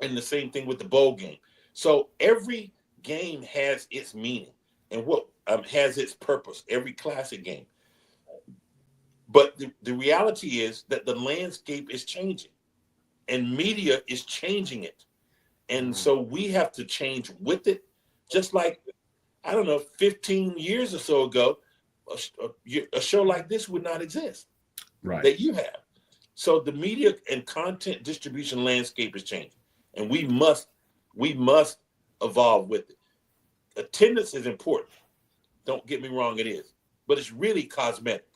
And the same thing with the bowl game. So every game has its meaning and what has its purpose, every classic game. But the reality is that the landscape is changing and media is changing it. And so we have to change with it. Just like, I don't know, 15 years or so ago, a show like this would not exist that you have. So the media and content distribution landscape is changing, and we must evolve with it. Attendance is important. Don't get me wrong, it is, but it's really cosmetic.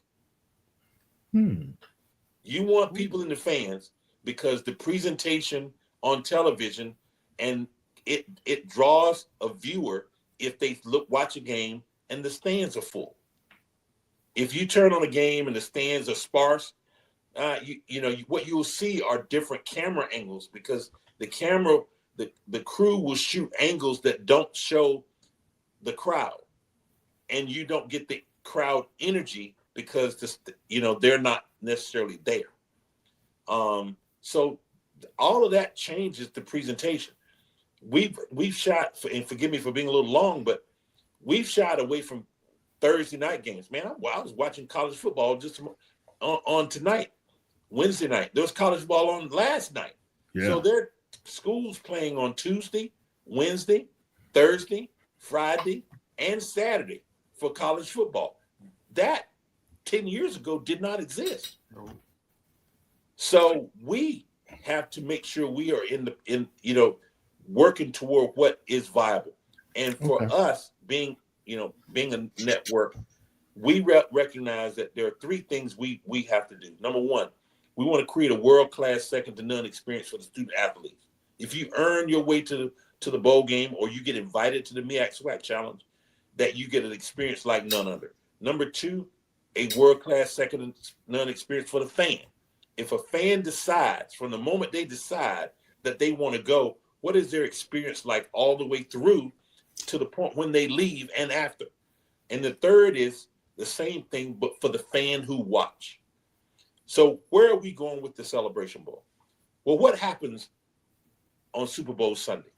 You want people in the fans because the presentation on television, and it draws a viewer if they watch a game and the stands are full. If you turn on a game and the stands are sparse, what you will see are different camera angles, because the crew will shoot angles that don't show the crowd, and you don't get the crowd energy because they're not necessarily there. So all of that changes the presentation. We've shot, and forgive me for being a little long, but we've shied away from Thursday night games. Man, I was watching college football just on tonight, Wednesday night. There was college football on last night. Yeah. So there are schools playing on Tuesday, Wednesday, Thursday, Friday, and Saturday for college football. That 10 years ago did not exist. No. So we have to make sure we are working toward what is viable. And for us being a network, we recognize that there are three things we have to do. Number one, we want to create a world-class, second-to-none experience for the student athletes. If you earn your way to the bowl game, or you get invited to the MEAC SWAC Challenge, that you get an experience like none other. Number two, a world-class, second-to-none experience for the fan. If a fan decides, from the moment they decide that they want to go, what is their experience like all the way through to the point when they leave and after? And the third is the same thing, but for the fan who watch. So where are we going with the Celebration Bowl? Well, what happens on Super Bowl Sunday?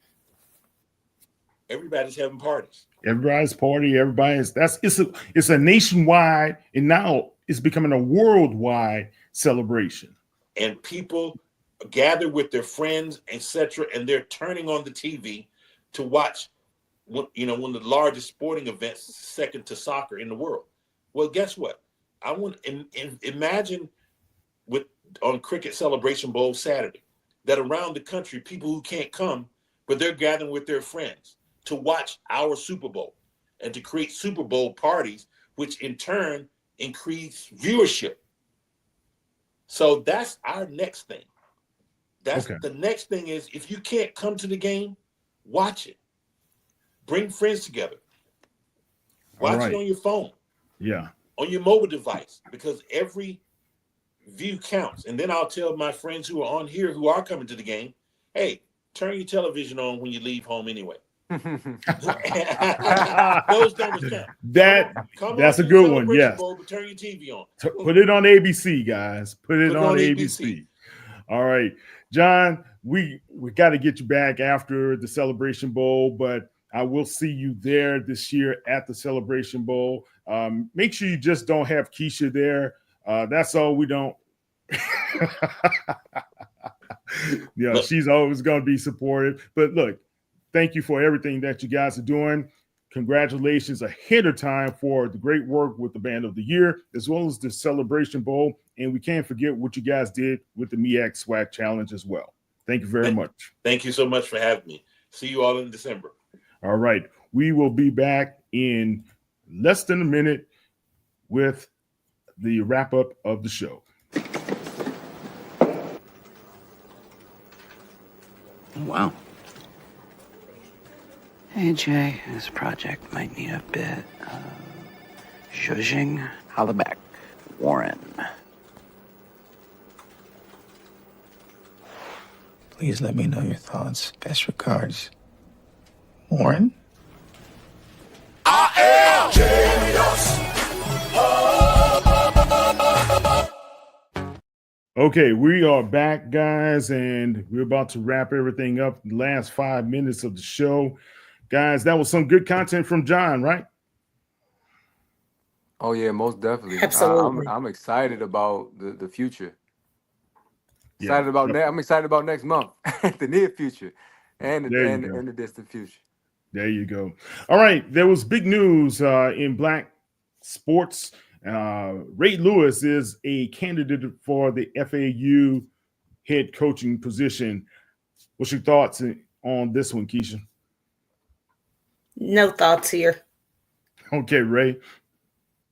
Everybody's having parties. Everybody's party. It's a nationwide, and now it's becoming a worldwide celebration. And people gather with their friends, etc., and they're turning on the TV to watch one of the largest sporting events, second to soccer, in the world. Well, guess what? I want imagine on Cricket Celebration Bowl Saturday that around the country, people who can't come, but they're gathering with their friends to watch our Super Bowl and to create Super Bowl parties, which in turn increase viewership. So that's our next thing. The next thing is, if you can't come to the game, watch it. Bring friends together. Watch it on your phone. Yeah. On your mobile device, because every view counts. And then I'll tell my friends who are on here who are coming to the game, hey, turn your television on when you leave home anyway. Those numbers count. That's a good one. Yes. Bowl, but turn your TV on. Put it on ABC, guys. Put it on ABC. All right, John, we got to get you back after the Celebration Bowl, but I will see you there this year at the Celebration Bowl. Make sure you just don't have Keisha there. That's all we don't. She's always going to be supportive. But look, thank you for everything that you guys are doing. Congratulations ahead of time for the great work with the Band of the Year, as well as the Celebration Bowl. And we can't forget what you guys did with the MEAC SWAC Challenge as well. Thank you very much. Thank you so much for having me. See you all in December. All right. We will be back in less than a minute with the wrap-up of the show. Wow. Hey, Jay, this project might need a bit of zhuzhing. Holla back, Warren. Please let me know your thoughts. Best regards, Warren. I am genius. Okay, we are back, guys, and we're about to wrap everything up. The last 5 minutes of the show. Guys, that was some good content from John, right? Oh yeah, most definitely. Absolutely. I'm excited about the future. Yeah. I'm excited about next month, the near future, and There you go. the distant future. There you go. All right. There was big news in black sports. Ray Lewis is a candidate for the FAU head coaching position. What's your thoughts on this one, Keisha? No thoughts here. Okay, Ray.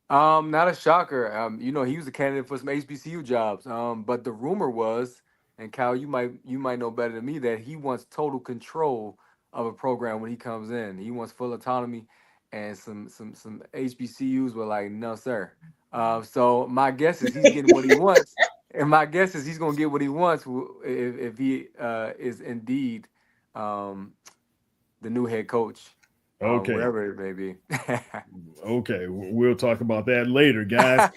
Not a shocker. He was a candidate for some HBCU jobs. But the rumor was, and Kyle, you might know better than me, that he wants total control of a program when he comes in. He wants full autonomy, and some HBCUs were like, no, sir. So my guess is he's getting what he wants, and my guess is he's gonna get what he wants if he is indeed the new head coach. Okay. Wherever it may be. Okay, we'll talk about that later, guys.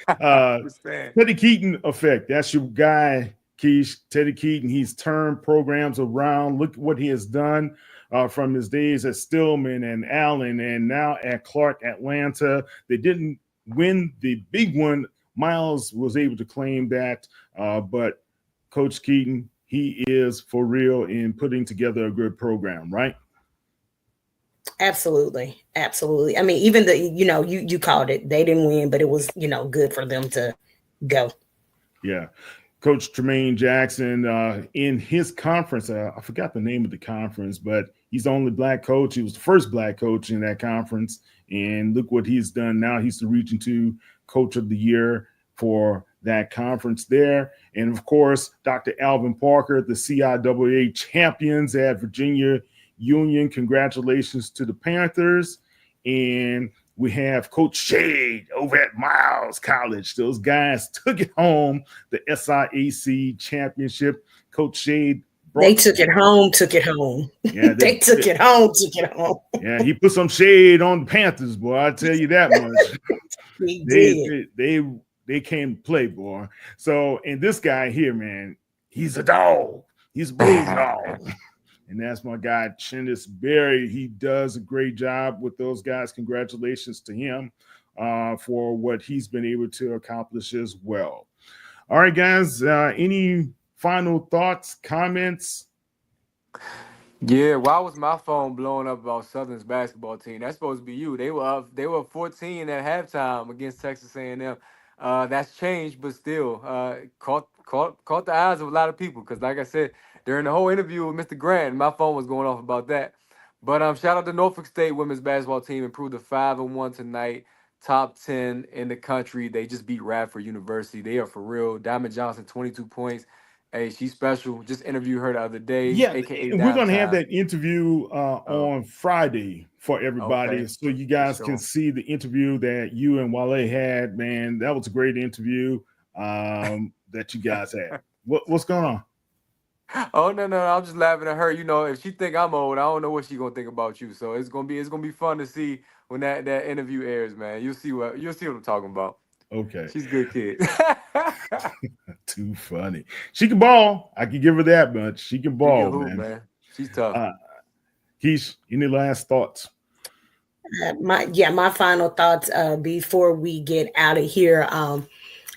Teddy Keaton effect. That's your guy, Keish. Teddy Keaton. He's turned programs around. Look what he has done from his days at Stillman and Allen, and now at Clark Atlanta. They didn't win the big one. Miles was able to claim that, but Coach Keaton, he is for real in putting together a good program, right? Absolutely. Absolutely. I mean, even you called it, they didn't win, but it was, good for them to go. Yeah. Coach Tremaine Jackson in his conference, I forgot the name of the conference, but he's the only black coach. He was the first black coach in that conference. And look what he's done now. He's the Region 2 Coach of the Year for that conference there. And of course, Dr. Alvin Parker, the CIAA champions at Virginia Union. Congratulations to the Panthers. And we have Coach Shade over at Miles College. Those guys took it home, the SIAC championship. Coach Shade they took it home. Yeah, they took it home. Yeah, he put some shade on the Panthers, boy. I tell you that much. They came to play, boy. So, and this guy here, man, he's a dog. He's a bulldog. And that's my guy, Chennis Barry. He does a great job with those guys. Congratulations to him for what he's been able to accomplish as well. All right, guys, any final thoughts, comments? Yeah, why was my phone blowing up about Southern's basketball team? That's supposed to be you. They were up 14 at halftime against Texas A&M. That's changed, but still caught the eyes of a lot of people because, like I said, during the whole interview with Mr. Grant, my phone was going off about that. But shout out to Norfolk State women's basketball team, improved to 5-1 tonight, top 10 in the country. They just beat Radford University. They are for real. Diamond Johnson, 22 points. Hey, she's special. Just interviewed her the other day. Yeah, AKA we're going to have that interview on Friday for everybody. Okay. So you guys can see the interview that you and Wale had. Man, that was a great interview that you guys had. What's going on? Oh no, I'm just laughing at her. If she think I'm old, I don't know what she's gonna think about you. So it's gonna be fun to see when that interview airs, man. You'll see what I'm talking about. Okay. She's a good kid. Too funny. She can ball. I can give her that much. She can ball, man. She's tough. Keish, any last thoughts? My final thoughts before we get out of here.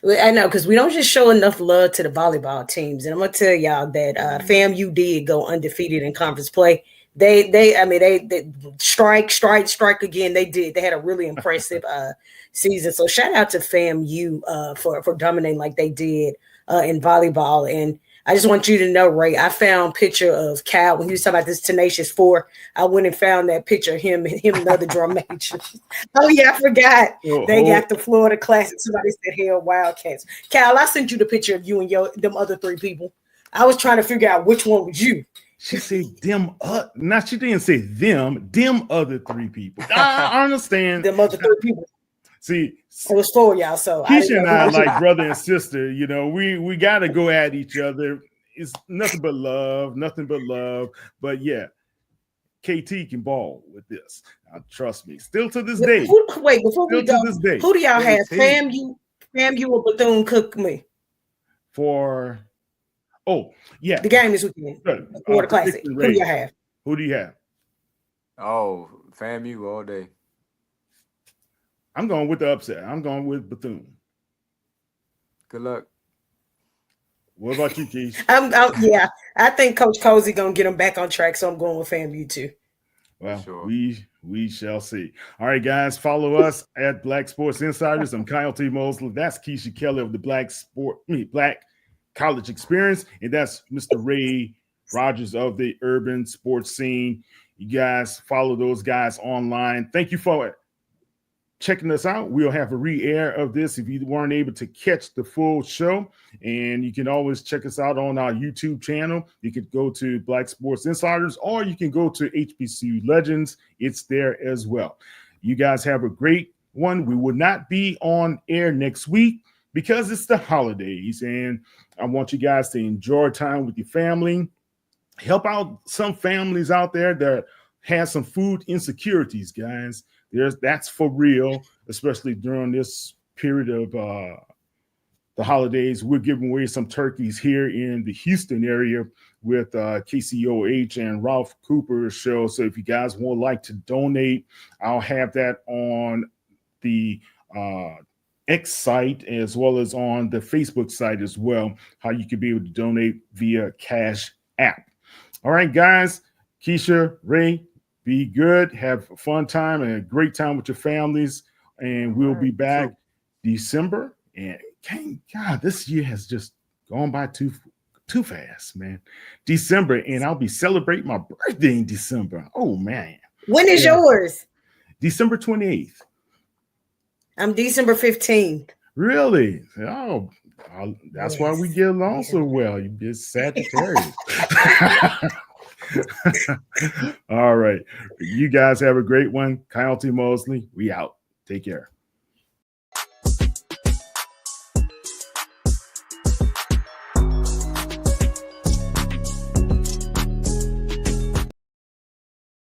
I know, because we don't just show enough love to the volleyball teams. And I'm going to tell y'all that FAMU did go undefeated in conference play. They strike again. They did. They had a really impressive season. So shout out to FAMU for dominating like they did in volleyball. And I just want you to know, Ray, I found a picture of Cal when he was talking about this Tenacious Four. I went and found that picture of him and another drum major. Oh, yeah, I forgot. They got the Florida Classic. Somebody said, hell, Wildcats. Cal, I sent you the picture of you and them other three people. I was trying to figure out which one was you. She said them she didn't say them other three people. I understand. Them other three people. See, it was for y'all. So Keisha and I are like brother and sister. We got to go at each other. It's nothing but love. But yeah, KT can ball with this. Trust me. Still to this day. Wait, before we go, who do y'all have? FAMU or Bethune-Cookman? The game this weekend. Florida Classic. Who do y'all have? Who do you have? Oh, FAMU all day. I'm going with the upset. I'm going with Bethune. Good luck. What about you, Keith? Yeah, I think Coach Cozy gonna get them back on track, so I'm going with FAMU too. Well, sure. we shall see. All right, guys, follow us at Black Sports Insiders. I'm Kyle T. Mosley. That's Keisha Kelly of the Black College Experience, and that's Mr. Ray Rogers of the Urban Sports Scene. You guys follow those guys online. Thank you for checking us out. We'll have a re-air of this if you weren't able to catch the full show, and you can always check us out on our YouTube channel. You could go to Black Sports Insiders, or you can go to HBCU Legends. It's there as well. You guys have a great one. We will not be on air next week because it's the holidays, and I want you guys to enjoy time with your family. Help out some families out there that have some food insecurities, guys. That's for real, especially during this period of the holidays. We're giving away some turkeys here in the Houston area with KCOH and Ralph Cooper's show. So if you guys would like to donate, I'll have that on the X site as well as on the Facebook site as well, how you can be able to donate via Cash App. All right, guys, Keisha, Ray, be good, have a fun time and a great time with your families, and we'll be back December. And God, this year has just gone by too fast, man. December, and I'll be celebrating my birthday in December. Oh, man. When is yours? December 28th. I'm December 15th. Really? Oh, that's why we get along so well. You get Sagittarius. All right. You guys have a great one. Kyle T. Mosley, we out. Take care.